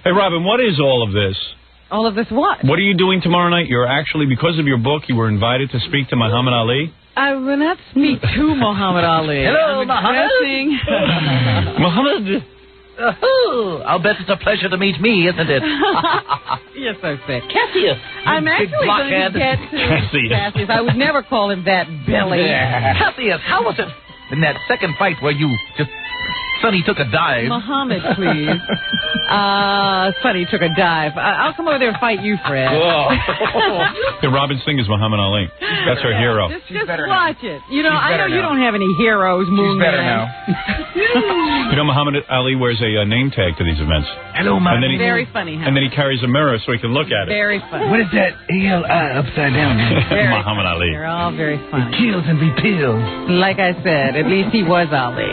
Hey, Robin, what is all of this? All of this what? What are you doing tomorrow night? You're actually, because of your book, you were invited to speak to Muhammad Ali? I will not speak to Muhammad Ali. Hello, Muhammad. Muhammad. I'll bet it's a pleasure to meet me, isn't it? You're so sick. Cassius. I'm actually going to get to Cassius. I would never call him that, Billy. Cassius, how was it in that second fight where you just... Sonny took a dive. Muhammad, please. Sonny took a dive. I'll come over there and fight you, Fred. Hey, Robin Singh is Muhammad Ali. That's her hero. Just watch it. You know, I know you don't have any heroes, Moon. She's better now. You know, Muhammad Ali wears a name tag to these events. Hello, my Very funny, huh? And then he carries a mirror so he can look at it. Very funny. What is that ALI upside down? Muhammad Ali. They're all very funny. Kills and repels. Like I said, at least he was Ali.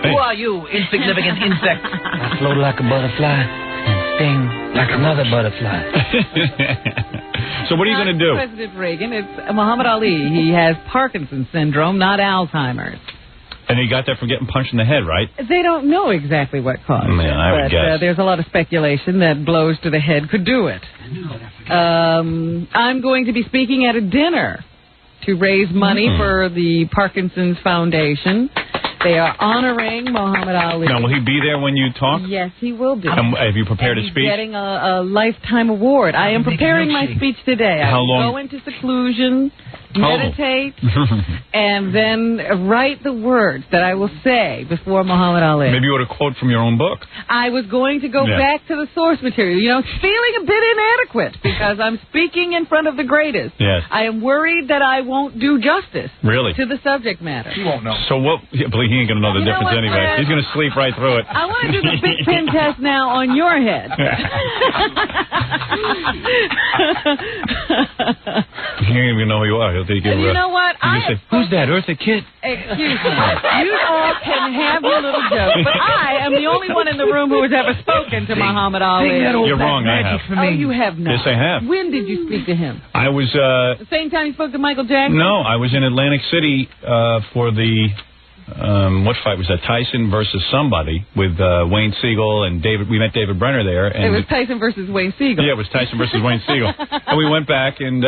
Who are you, insignificant insect? I float like a butterfly and sting like another butterfly. So what are you going to do? President Reagan, it's Muhammad Ali. He has Parkinson's syndrome, not Alzheimer's. And he got that from getting punched in the head, right? They don't know exactly what caused it, I would guess. There's a lot of speculation that blows to the head could do it. I'm going to be speaking at a dinner to raise money for the Parkinson's Foundation. They are honoring Muhammad Ali. Now, will he be there when you talk? Yes, he will be. Have you prepared a speech? He's getting a lifetime award. I am preparing my speech today. I will go into seclusion, meditate, and then write the words that I will say before Muhammad Ali. Maybe you ought to quote from your own book. I was going to go back to the source material. You know, feeling a bit inadequate because I'm speaking in front of the greatest. Yes. I am worried that I won't do justice to the subject matter. He won't know. So what? Yeah, but he ain't going to know the difference anyway. He's going to sleep right through it. I want to do the big pen test now on your head. He ain't even know who you are. He'll take you. You know what? Say, who's that? Eartha Kitt? Excuse me. You all can have your little joke, but I am the only one in the room who has ever spoken to Muhammad Ali. You're wrong. I have. Oh, you have not. Yes, I have. When did you speak to him? I was. The same time you spoke to Michael Jackson? No, I was in Atlantic City for the. What fight was that? Tyson versus somebody with Wayne Siegel and David. We met David Brenner there. And it was Tyson versus Wayne Siegel. Yeah, it was Tyson versus Wayne Siegel. And we went back, and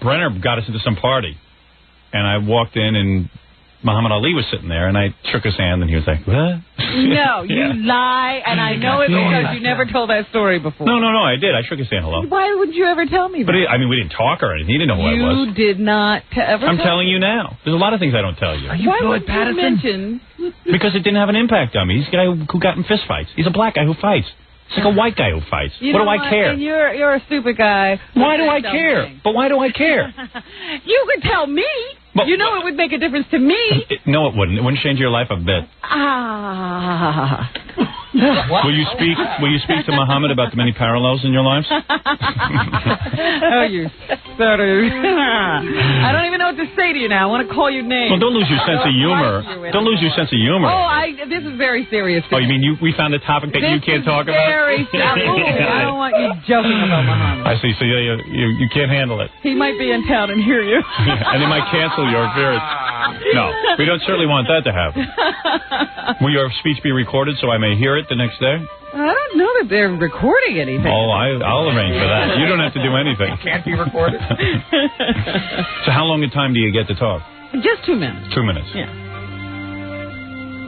Brenner got us into some party. And I walked in, and Muhammad Ali was sitting there, and I shook his hand, and he was like, what? No, you lie, and I know it because you never told that story before. No, I did. I shook his hand, hello. Why would you ever tell me that? But I mean, we didn't talk or anything. He didn't know who I was. You did not ever I'm telling you now. There's a lot of things I don't tell you. Are you Floyd Patterson? Because it didn't have an impact on me. He's a guy who got in fist fights. He's a black guy who fights. It's like a white guy who fights. What do I care? And you're a stupid guy. Why do I care? But why do I care? You could tell me. But, it would make a difference to me. No, it wouldn't. It wouldn't change your life a bit. Will you speak to Muhammad about the many parallels in your lives? Oh, you stutter. I don't even know what to say to you now. I want to call you names. Well, don't lose your sense of humor. Don't lose your sense of humor. Oh, this is very serious. Oh, you mean we found a topic that you can't talk about? Very serious. I don't want you joking about Muhammad. I see. So you can't handle it. He might be in town and hear you. And they might cancel your appearance. No, we don't certainly want that to happen. Will your speech be recorded so I may hear it the next day? I don't know that they're recording anything. Oh, I'll arrange for that. You don't have to do anything. It can't be recorded. So how long a time do you get to talk? Just 2 minutes. 2 minutes. Yeah.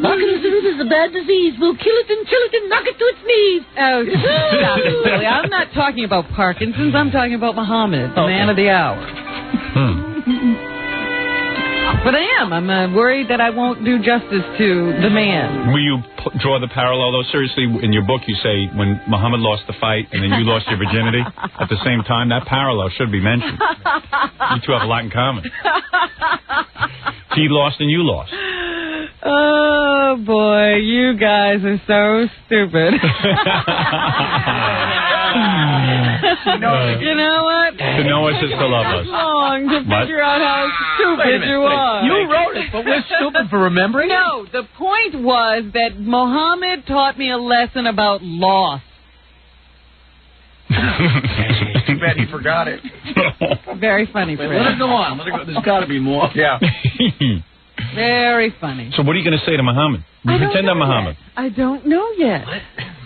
Parkinson's is a bad disease. We'll kill it and chill it and knock it to its knees. Oh, stop it, Billy. I'm not talking about Parkinson's. I'm talking about Muhammad, the man of the hour. But I am. I'm worried that I won't do justice to the man. Will you draw the parallel, though? Seriously, in your book you say when Muhammad lost the fight and then you lost your virginity at the same time, that parallel should be mentioned. You two have a lot in common. He lost and you lost. Oh, boy, you guys are so stupid. You know what? To know us is to love us. Long to figure out how stupid you are. You wrote it, but we're stupid for remembering it? No, the point was that Muhammad taught me a lesson about loss. Too bad he forgot it. Very funny, Fred. Let it go on. There's got to be more. Yeah. Very funny. So what are you going to say to Muhammad? Pretend I'm Muhammad. I don't know yet.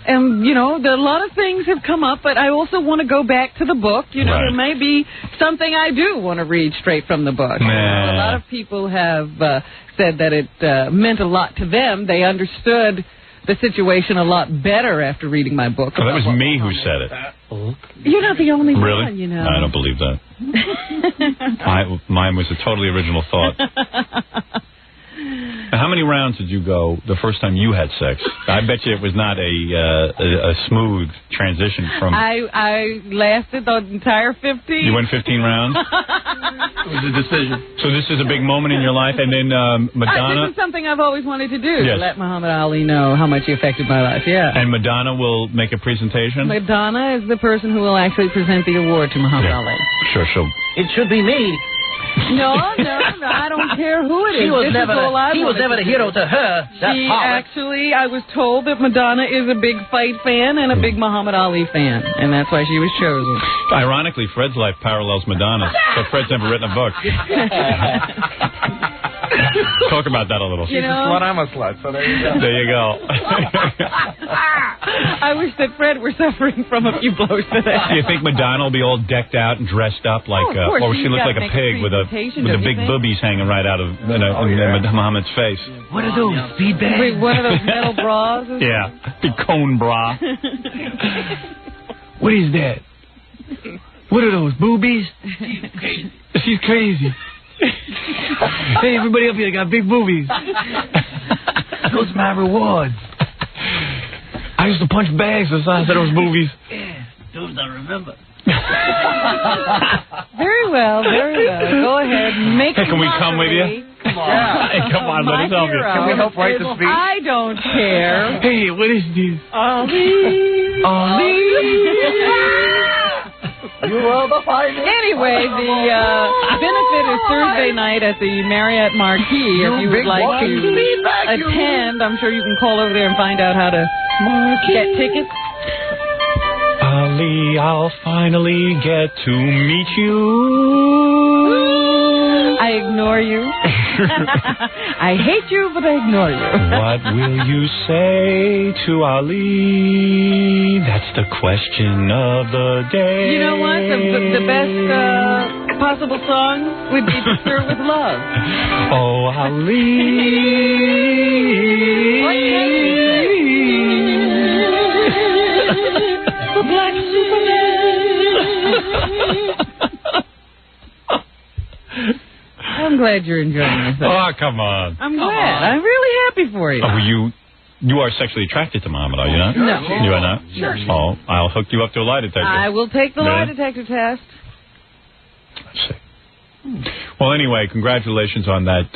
And, you know, a lot of things have come up, but I also want to go back to the book. You know, there may be something I do want to read straight from the book. A lot of people have said that it meant a lot to them. They understood the situation a lot better after reading my book. Oh, that was me who said it. You're not the only one, you know. I don't believe that. Mine was a totally original thought. Now, how many rounds did you go the first time you had sex? I bet you it was not a smooth transition from... I lasted the entire 15. You went 15 rounds? It was a decision. So this is a big moment in your life, and then Madonna... This is something I've always wanted to do, to let Muhammad Ali know how much he affected my life, And Madonna will make a presentation? Madonna is the person who will actually present the award to Muhammad Ali. Sure, she'll... It should be me. No, I don't care who it is. He was never the hero to her. Actually, I was told that Madonna is a big fight fan and a big Muhammad Ali fan, and that's why she was chosen. Ironically, Fred's life parallels Madonna's, so Fred's never written a book. Talk about that a little. She's a slut, I'm a slut, so there you go. There you go. I wish that Fred were suffering from a few blows today. Do you think Madonna will be all decked out and dressed up like, or she look like a pig with the big boobies hanging right out of Muhammad's face? What are those, speed bags? Wait, one of those metal bras? Yeah, big cone bra. What is that? What are those, boobies? She's crazy. Hey, everybody up here got big boobies. Those are my rewards. I used to punch bags the size of those boobies. Yeah, those I remember. Very well, very well. Go ahead, make Can we come with you? Come on. Hey, come on, let us help you. Can we help write the speech? I don't care. Hey, what is this? Ali. You will the finest. Anyway, the benefit is Thursday night at the Marriott Marquis. If you would like to attend, I'm sure you can call over there and find out how to get tickets. Ali, I'll finally get to meet you. I ignore you. I hate you, but I ignore you. What will you say to Ali? That's the question of the day. You know what? The best possible song would be To Serve With Love. Oh, Ali. What can you say? Black Superman. I'm glad you're enjoying yourself. Oh, come on. I'm glad. I'm really happy for you. Oh, you are sexually attracted to Muhammad, are you not? No. You are not? Sure. Oh, I'll hook you up to a lie detector. I will take the lie detector test. Let's see. Well, anyway, congratulations on that,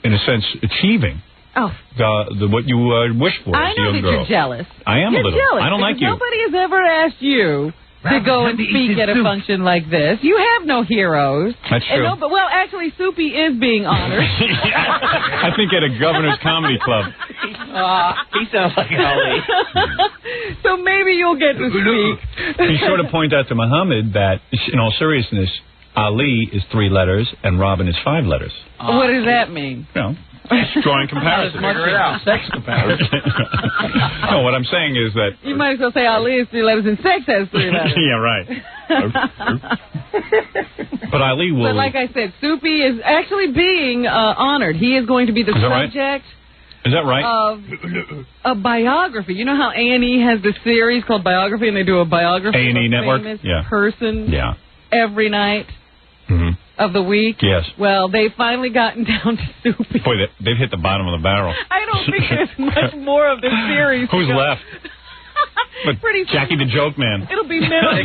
in a sense, achieving what you wished for as a young girl. You're jealous. I am a little. Jealous. I don't like you. Nobody has ever asked you to go and speak at a function like this. You have no heroes. That's true. Well, actually, Soupy is being honored. I think at a governor's comedy club. He sounds like Ali. So maybe you'll get to speak. He sort of point out to Muhammad that, in all seriousness, Ali is 3 letters and Robin is 5 letters. What does that mean? You know, drawing comparison. Figure it out. Sex comparison. No, what I'm saying is that... You might as well say Ali is 3 letters and sex has 3 letters. Yeah, right. But Ali will... But like I said, Soupy is actually being honored. He is going to be the subject... Is that right? Of a biography. You know how A&E has this series called Biography, and they do a biography A&E of a Network? famous person every night of the week? Yes. Well, they've finally gotten down to Soupy. Boy, they've hit the bottom of the barrel. I don't think there's much more of this series. Who's left? But Jackie the Joke Man. It'll be Millie.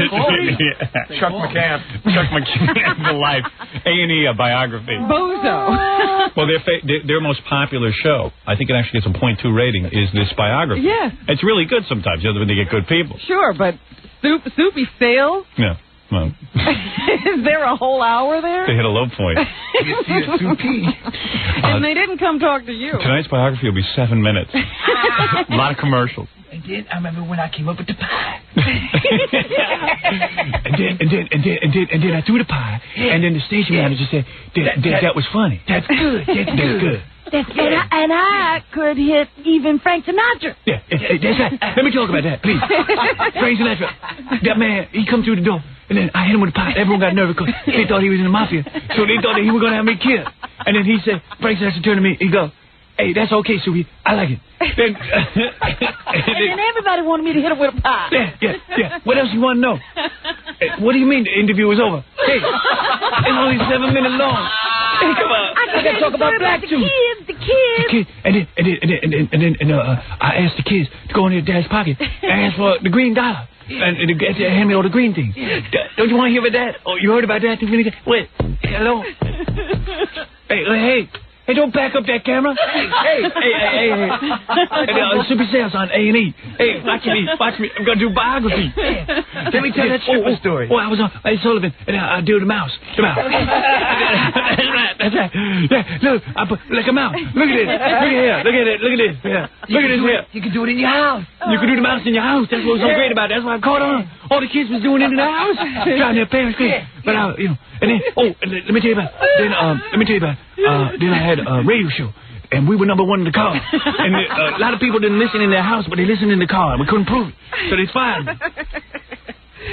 Chuck McCann. Chuck McCann, the life. A&E, a biography. Bozo. Well, their most popular show, I think it actually gets a 0.2 rating, is this biography. Yeah. It's really good sometimes, when they get good people. Sure, but Soupy sales? Yeah. Well, is there a whole hour there? They hit a low point. And they didn't come talk to you. Tonight's biography will be 7 minutes. A lot of commercials. And then I remember when I came up with the pie. and then I threw the pie. And then the station manager said, that was funny. That's good. That's good. And I could hit even Frank Sinatra. Yeah, that's right. Let me talk about that, please. Frank Sinatra, that man, he come through the door, and then I hit him with a pot. Everyone got nervous because they thought he was in the mafia. So they thought that he was going to have me killed. And then he said, Frank Sinatra turned to me, he go, hey, that's okay, Subi. I like it. Then, and then everybody wanted me to hit him with a pot. Yeah. What else you want to know? What do you mean the interview was over? Hey, it's only 7 minutes long. Hey, come on. I got to talk about Blacktooth. The kids. And then I asked the kids to go in their dad's pocket and ask for the green dollar. And they hand me all the green things. Don't you want to hear about that? Oh, you heard about that? Wait, hello? Hey, don't back up that camera. Hey. Super Sales on A&E. Hey, watch me. I'm going to do biography. Let me tell that super story. Oh, I was on Sullivan, and I do the mouse. That's right. Yeah, look, I put like a mouse. Look at it. Look at this. Yeah. Look at this here. You can do it in your house. You can do the mouse in your house. That's what was so great about it. That's why I caught on. All the kids was doing it in the house. Driving their parents crazy. But and then, let me tell you about, then I had a radio show, and we were #1 in the car. And a lot of people didn't listen in their house, but they listened in the car. We couldn't prove it, so they fired me.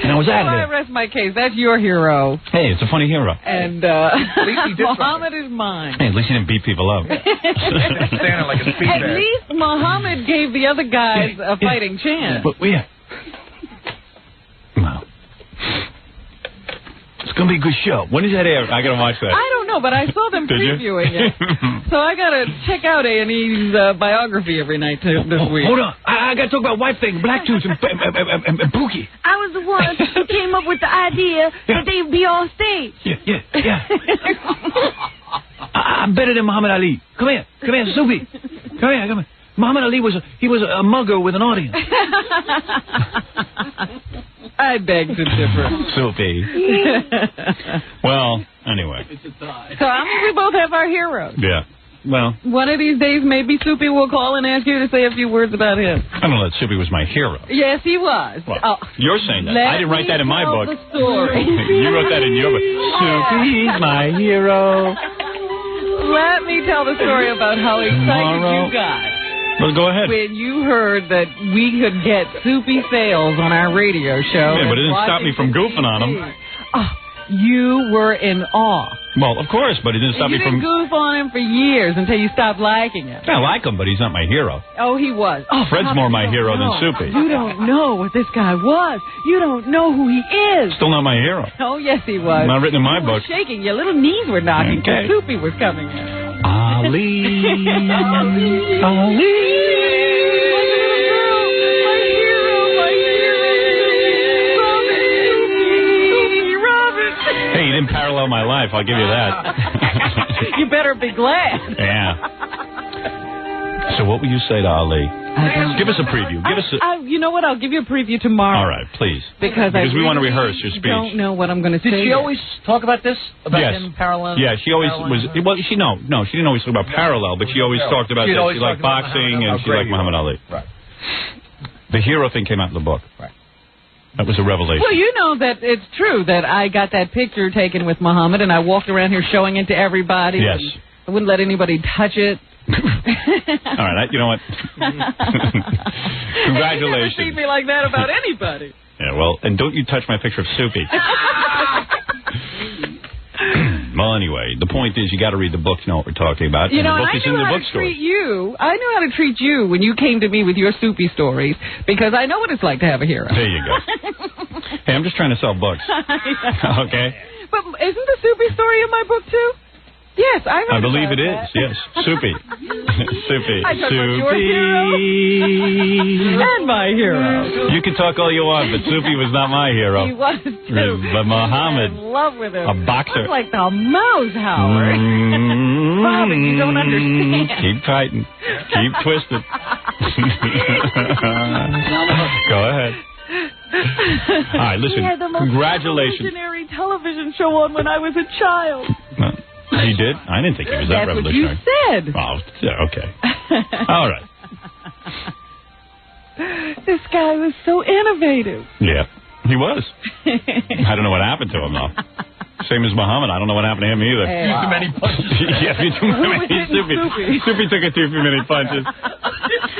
And I was out of there. I rest my case. That's your hero. Hey, it's a funny hero. And Muhammad is mine. Hey, at least he didn't beat people up. Standing like a speed At least Muhammad gave the other guys a fighting chance. But Wow. It's going to be a good show. When does that air? I got to watch that. I don't know, but I saw them previewing it. So I got to check out A&E's biography every night this week. Hold on. I got to talk about wife thing, Blacktooth and Pookie. I was the one who came up with the idea that they'd be on stage. Yeah. I'm better than Muhammad Ali. Come here, Subi. Come here. Muhammad Ali was a mugger with an audience. I beg to differ. Sophie. Well, anyway. So we both have our heroes. Yeah. Well. One of these days, maybe Soupy will call and ask you to say a few words about him. I don't know that Soupy was my hero. Yes, he was. Well, you're saying that. I didn't write that in my book. The story. You wrote that in your book. Soupy's my hero. Let me tell the story about how excited you got. Well, go ahead. When you heard that we could get Soupy Sales on our radio show. Yeah, but it didn't stop me from goofing on him. Oh, you were in awe. Well, of course, but it didn't stop me from... You didn't goof on him for years until you stopped liking him. I like him, but he's not my hero. Oh, he was. Oh, Fred's more my hero than Soupy. You don't know what this guy was. You don't know who he is. Still not my hero. Oh, yes, he was. Not written in my book. You were shaking. Your little knees were knocking because Soupy was coming in. Ali. Hey, you didn't parallel my life, I'll give you that. You better be glad. Yeah. So what will you say to Ali? Give us a preview. You know what? I'll give you a preview tomorrow. All right, please. Because we want to rehearse your speech. I don't know what I'm going to say. Did she always talk about this? About yes. him parallel? Yeah, she always was... Well, she didn't always talk about parallel, but she always talked about that. She liked boxing and she liked Muhammad Ali. Right. The hero thing came out in the book. Right. That was a revelation. Well, you know that it's true that I got that picture taken with Muhammad, and I walked around here showing it to everybody. Yes. I wouldn't let anybody touch it. All right, you know what? Congratulations. You never see me like that about anybody. Yeah, well, and don't you touch my picture of Soupy. Well, anyway, the point is you got to read the book to know what we're talking about. You know, the book is in the bookstore. I knew how to treat you when you came to me with your Soupy stories because I know what it's like to have a hero. There you go. Hey, I'm just trying to sell books. Okay? But isn't the Soupy story in my book, too? Yes, I believe it is. Yes, Soupy. Soupy. I talk about your hero and my hero. You can talk all you want, but Soupy was not my hero. He was too. But Muhammad, in love with him. A boxer. I was like the mouse, Howard. Robin, you don't understand. Keep tighten. Keep twisted. Go ahead. All right, listen. He had the most congratulations. Revolutionary television show on when I was a child. He did? I didn't think he was that revolutionary. That's what you said. Oh, okay. All right. This guy was so innovative. Yeah, he was. I don't know what happened to him, though. Same as Muhammad. I don't know what happened to him either. Hey. Too many punches. Yeah, too many. Soupy took a too many punches.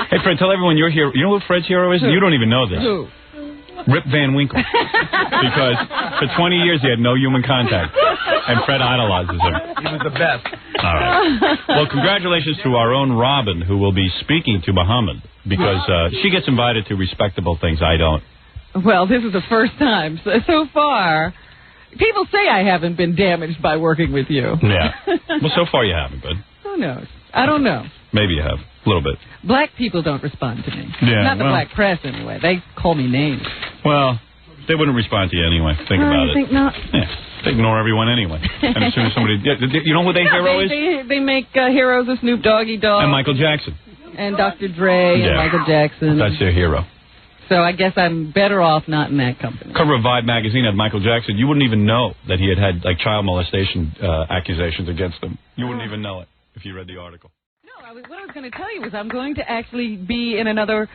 Hey, Fred, tell everyone your hero. You know what Fred's hero is? Who? You don't even know this. Who? Rip Van Winkle. Because for 20 years he had no human contact. And Fred idolizes him. He was the best. All right. Well, congratulations to our own Robin, who will be speaking to Muhammad, because she gets invited to respectable things. I don't. Well, this is the first time. So far, people say I haven't been damaged by working with you. Yeah. Well, so far you haven't, but. Who knows? I don't know. Maybe you have. A little bit. Black people don't respond to me. Yeah, Not the black press, anyway. They call me names. Well, they wouldn't respond to you anyway. Think about it. I think not. Yeah. They ignore everyone anyway. And as soon as somebody... You know who their hero is? They make heroes of Snoop Doggy Dogg. And Michael Jackson. And Dr. Dre and Michael Jackson. That's their hero. So I guess I'm better off not in that company. Cover of Vibe magazine had Michael Jackson. You wouldn't even know that he had like child molestation accusations against him. You wouldn't even know it if you read the article. No, what I was going to tell you was I'm going to actually be in another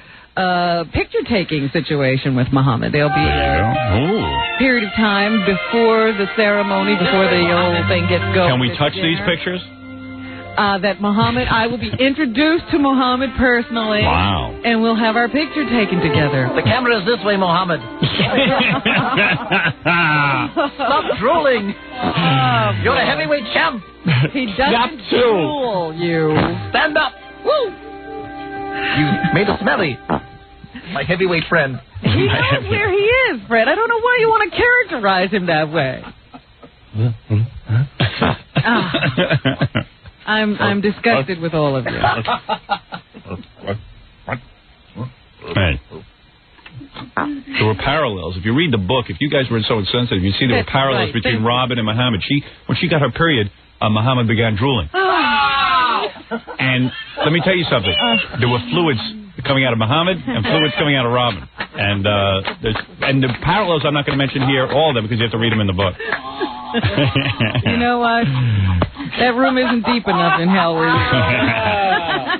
picture-taking situation with Muhammad. There'll be a period of time before the ceremony, before the whole thing gets going. Can we touch these pictures? That Muhammad, I will be introduced to Muhammad personally. Wow. And we'll have our picture taken together. The camera is this way, Muhammad. Stop drooling. You're a heavyweight champ. He doesn't drool, you. Stand up. Woo. You made us smelly. My heavyweight friend. He knows where he is, Fred. I don't know why you want to characterize him that way. I'm disgusted with all of you. Hey. There were parallels. If you read the book, if you guys were so insensitive, you see there were parallels between Robin and Muhammad. When she got her period, Muhammad began drooling. And let me tell you something. There were fluids coming out of Muhammad and fluids coming out of Robin. And the parallels I'm not going to mention here, all of them, because you have to read them in the book. You know what? That room isn't deep enough in hell where you